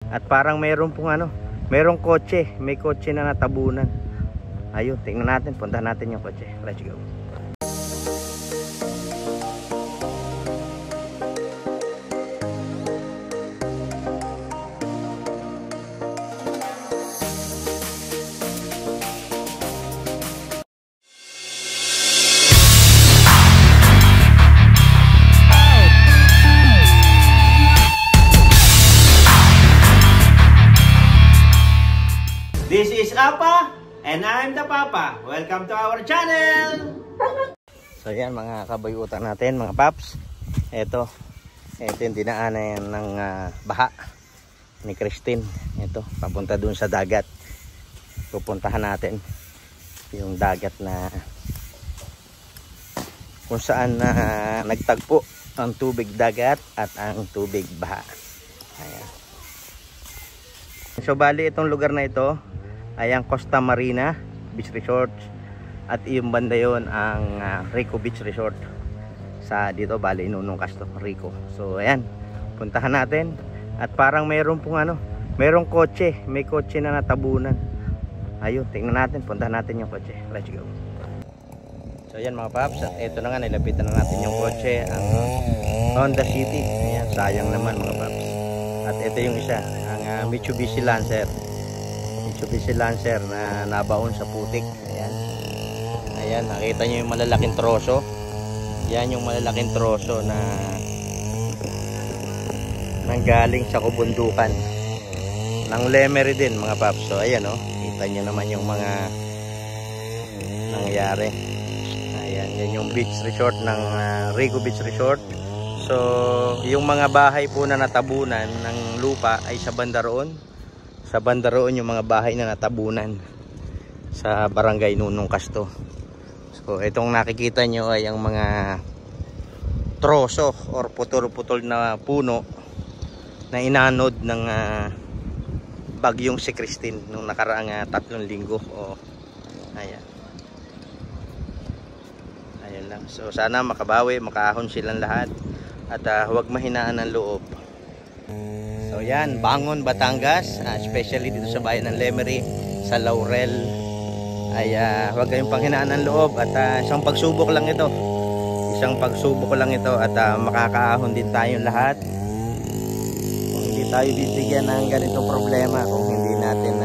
At parang mayroon pong mayroong kotse, may kotse na natabunan. Ayun, tingnan natin, puntahan natin yung kotse. Let's go. This is Apa and I'm the Papa. Welcome to our channel. So yan mga kabayutan natin, mga paps. Ito yung dinaanan ng baha ni Christine. Ito, papunta dun sa dagat. Pupuntahan natin yung dagat na kung saan nagtagpo ang tubig dagat at ang tubig baha. Ayan. So bali itong lugar na ito ay ang Costa Marina Beach Resort at yung banda yon ang Rico Beach Resort sa dito bali Nunong Castro, Rico. So ayan, puntahan natin at parang mayroon pong mayroong kotse, may kotse na natabunan. Ayun, tingnan natin, puntahan natin yung kotse. Let's go. So ayan mga paps, at ito na nga, nilapitan na natin yung kotse, ang Honda City. Ayan, sayang naman mga paps. At ito yung isa, ang Mitsubishi Lancer na nabaon sa putik. Ayan. Ayan, nakita nyo yung malalaking troso. Yan yung malalaking troso na nanggaling sa kabundukan ng Lemery din mga paps. So ayan kita nyo naman yung mga nangyari. Ayan, yan yung beach resort ng Rico Beach Resort. So yung mga bahay po na natabunan ng lupa ay sa banda roon. Sa banda roon yung mga bahay na natabunan sa barangay Nunong Castro. So itong nakikita nyo ay ang mga troso or putol-putol na puno na inanod ng bagyong si Christine nung nakaraang 3 linggo. Ayan. Ayan lang. So sana makabawi, makaahon silang lahat at huwag mahinaan ng loob. So yan, Bangon, Batangas, especially dito sa bayan ng Lemery, sa Laurel, ay huwag kayong panghinaan ng loob at isang pagsubok lang ito. Isang pagsubok lang ito at makakaahon din tayong lahat. Kung hindi tayo bibigyan ng ganitong problema, kung hindi natin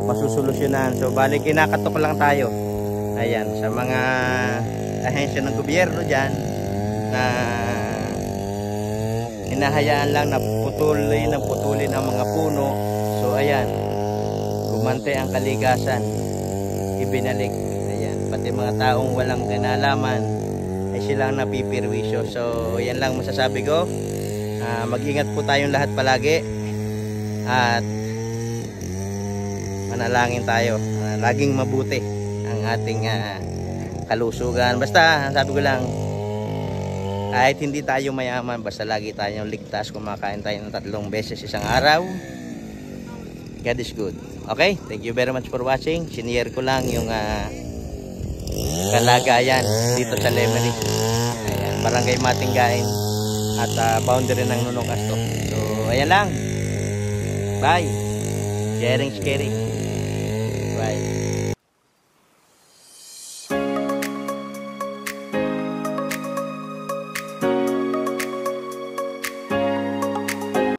masusolusyonan. So bali kinakatok lang tayo. Ayan, sa mga ahensya ng gobyerno dyan na hinahayaan lang na putulin ang mga puno. So ayan, gumante ang kaligasan, ibinalik. Ayan, pati mga taong walang kinalaman ay silang napipirwisyo. So yan lang masasabi ko. Mag-ingat po tayong lahat palagi at manalangin tayo, laging mabuti ang ating kalusugan. Basta sabi ko lang, kahit hindi tayo mayaman, basta lagi tayong ligtas, kumakain tayo ng 3 beses isang araw. God is good. Okay, thank you very much for watching. Siniyare ko lang yung kalagayan dito sa Lemery. Ayan, barangay Matinggain at boundary ng Nunong Castro. So ayan lang. Bye. Sharing is caring.